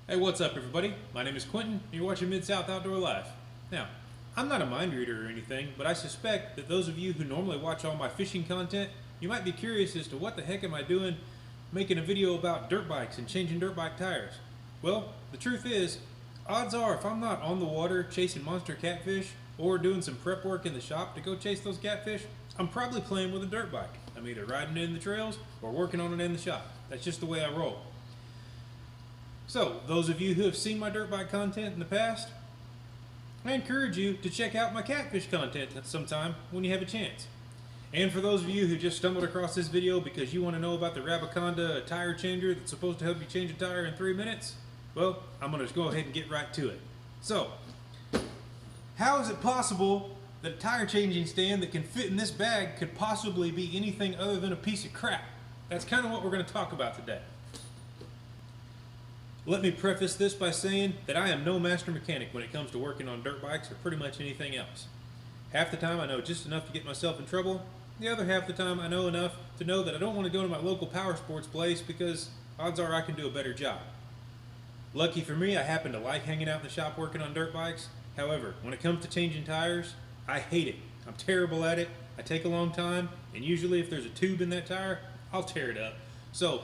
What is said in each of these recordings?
Hey, what's up everybody? My name is Quentin, and you're watching Mid-South Outdoor Life. Now, I'm not a mind reader or anything, but I suspect that those of you who normally watch all my fishing content, you might be curious as to what the heck am I doing making a video about dirt bikes and changing dirt bike tires. Well, the truth is, odds are if I'm not on the water chasing monster catfish or doing some prep work in the shop to go chase those catfish, I'm probably playing with a dirt bike. I'm either riding it in the trails or working on it in the shop. That's just the way I roll. So, those of you who have seen my dirt bike content in the past, I encourage you to check out my catfish content sometime when you have a chance. And for those of you who just stumbled across this video because you want to know about the Rabaconda tire changer that's supposed to help you change a tire in 3 minutes, well, I'm going to go ahead and get right to it. So, how is it possible that a tire changing stand that can fit in this bag could possibly be anything other than a piece of crap? That's kind of what we're going to talk about today. Let me preface this by saying that I am no master mechanic when it comes to working on dirt bikes or pretty much anything else. Half the time I know just enough to get myself in trouble, the other half the time I know enough to know that I don't want to go to my local power sports place because odds are I can do a better job. Lucky for me, I happen to like hanging out in the shop working on dirt bikes. However, when it comes to changing tires, I hate it. I'm terrible at it, I take a long time, and usually if there's a tube in that tire, I'll tear it up. So,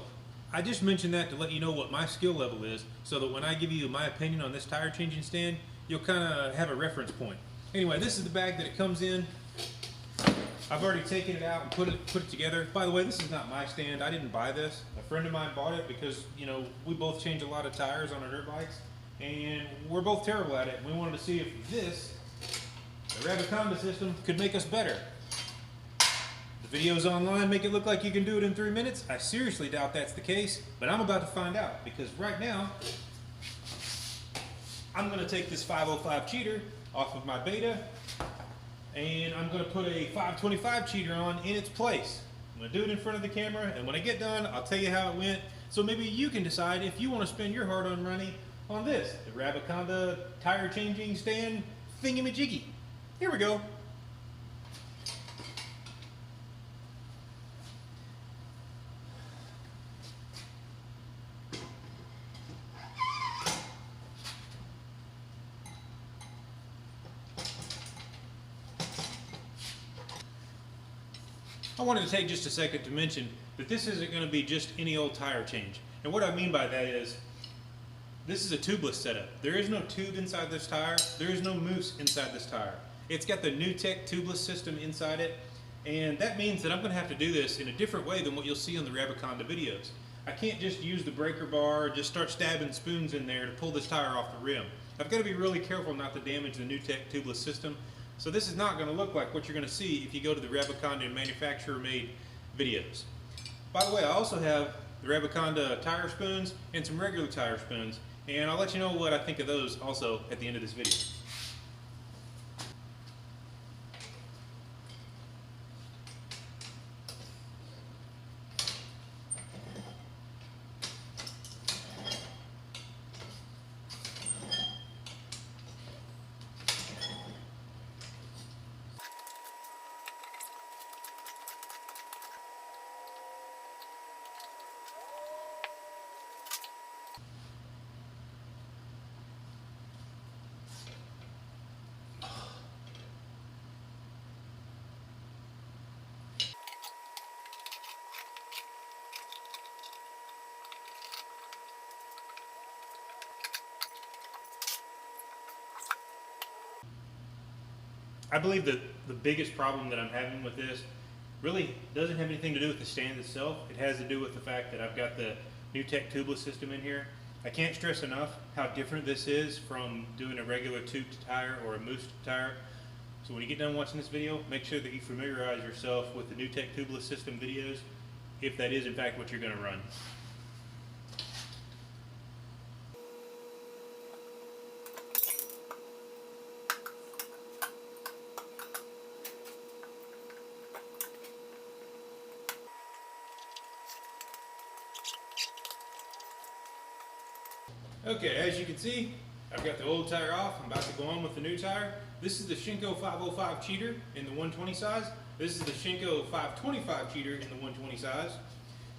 I just mentioned that to let you know what my skill level is so that when I give you my opinion on this tire changing stand, you'll kind of have a reference point. Anyway, this is the bag that it comes in. I've already taken it out and put it together. By the way, this is not my stand. I didn't buy this. A friend of mine bought it because, you know, we both change a lot of tires on our dirt bikes and we're both terrible at it. And we wanted to see if this, the Rabaconda system, could make us better. Videos online make it look like you can do it in 3 minutes. I seriously doubt that's the case, but I'm about to find out because right now I'm going to take this 505 cheater off of my Beta and I'm going to put a 525 cheater on in its place. I'm going to do it in front of the camera, and when I get done I'll tell you how it went, so maybe you can decide if you want to spend your hard-earned money on this, the Rabaconda tire changing stand thingamajiggy. Here we go. I wanted to take just a second to mention that this isn't going to be just any old tire change. And what I mean by that is, this is a tubeless setup. There is no tube inside this tire. There is no mousse inside this tire. It's got the new tech tubeless system inside it. And that means that I'm going to have to do this in a different way than what you'll see on the Rabaconda videos. I can't just use the breaker bar, just start stabbing spoons in there to pull this tire off the rim. I've got to be really careful not to damage the new tech tubeless system. So this is not going to look like what you're going to see if you go to the Rabaconda manufacturer-made videos. By the way, I also have the Rabaconda tire spoons and some regular tire spoons, and I'll let you know what I think of those also at the end of this video. I believe that the biggest problem that I'm having with this really doesn't have anything to do with the stand itself. It has to do with the fact that I've got the new tech tubeless system in here. I can't stress enough how different this is from doing a regular tubed tire or a mousse tire. So when you get done watching this video, make sure that you familiarize yourself with the new tech tubeless system videos, if that is in fact what you're going to run. Okay, as you can see, I've got the old tire off. I'm about to go on with the new tire. This is the Shinko 505 cheater in the 120 size. This is the Shinko 525 cheater in the 120 size.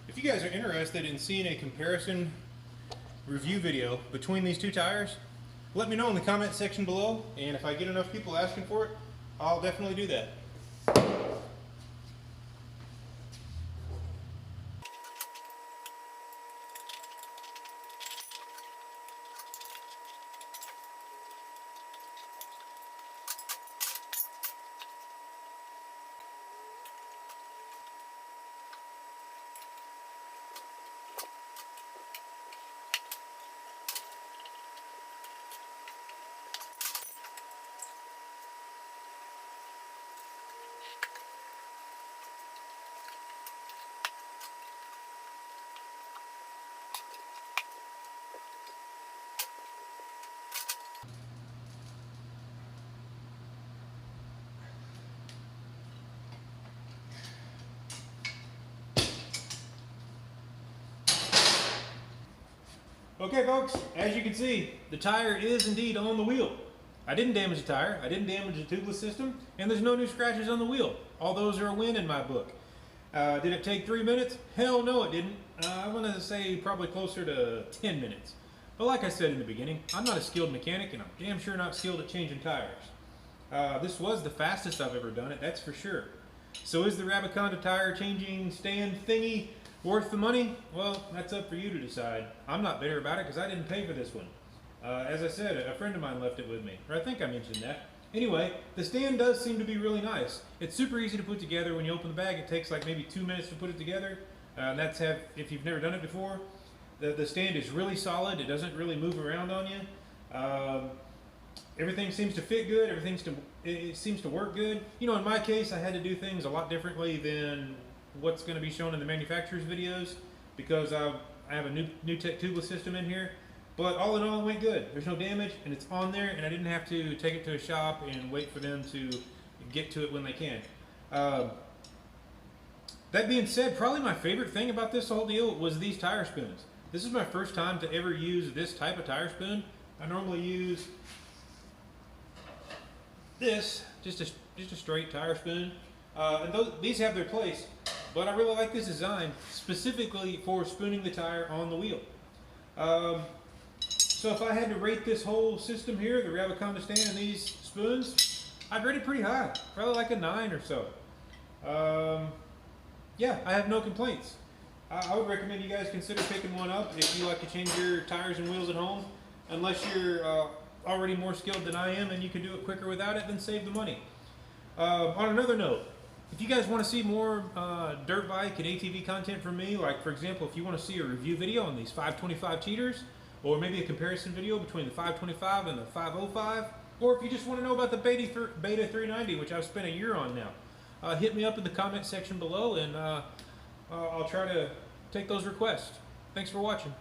If you guys are interested in seeing a comparison review video between these two tires, let me know in the comment section below, and if I get enough people asking for it, I'll definitely do that. Okay folks, as you can see, the tire is indeed on the wheel. I didn't damage the tire, I didn't damage the tubeless system, and there's no new scratches on the wheel. All those are a win in my book. Did it take 3 minutes? Hell no it didn't. I'm going to say probably closer to 10 minutes. But like I said in the beginning, I'm not a skilled mechanic and I'm damn sure not skilled at changing tires. This was the fastest I've ever done it, that's for sure. So is the Rabaconda tire changing stand thingy worth the money? Well, that's up for you to decide. I'm not bitter about it because I didn't pay for this one. As I said, a friend of mine left it with me, or I think I mentioned that. Anyway, the stand does seem to be really nice. It's super easy to put together. When you open the bag, it takes like maybe 2 minutes to put it together. If you've never done it before, the stand is really solid. It doesn't really move around on you. Everything seems to fit good. It seems to work good. You know, in my case, I had to do things a lot differently than what's going to be shown in the manufacturer's videos because I have a new tech tubeless system in here. But all in all, it went good. There's no damage, and it's on there, and I didn't have to take it to a shop and wait for them to get to it when they can. That being said, probably my favorite thing about this whole deal was these tire spoons. This is my first time to ever use this type of tire spoon. I normally use this, just a straight tire spoon. These have their place, but I really like this design specifically for spooning the tire on the wheel. So if I had to rate this whole system here, the Rabaconda stand and these spoons, I'd rate it pretty high, probably like a 9 or so. Yeah, I have no complaints. I would recommend you guys consider picking one up if you like to change your tires and wheels at home, unless you're already more skilled than I am and you can do it quicker without it, then save the money. On another note, if you guys want to see more dirt bike and ATV content from me, like for example, if you want to see a review video on these 525 cheaters, or maybe a comparison video between the 525 and the 505, or if you just want to know about the Beta 390, which I've spent a year on now, hit me up in the comment section below and I'll try to take those requests. Thanks for watching.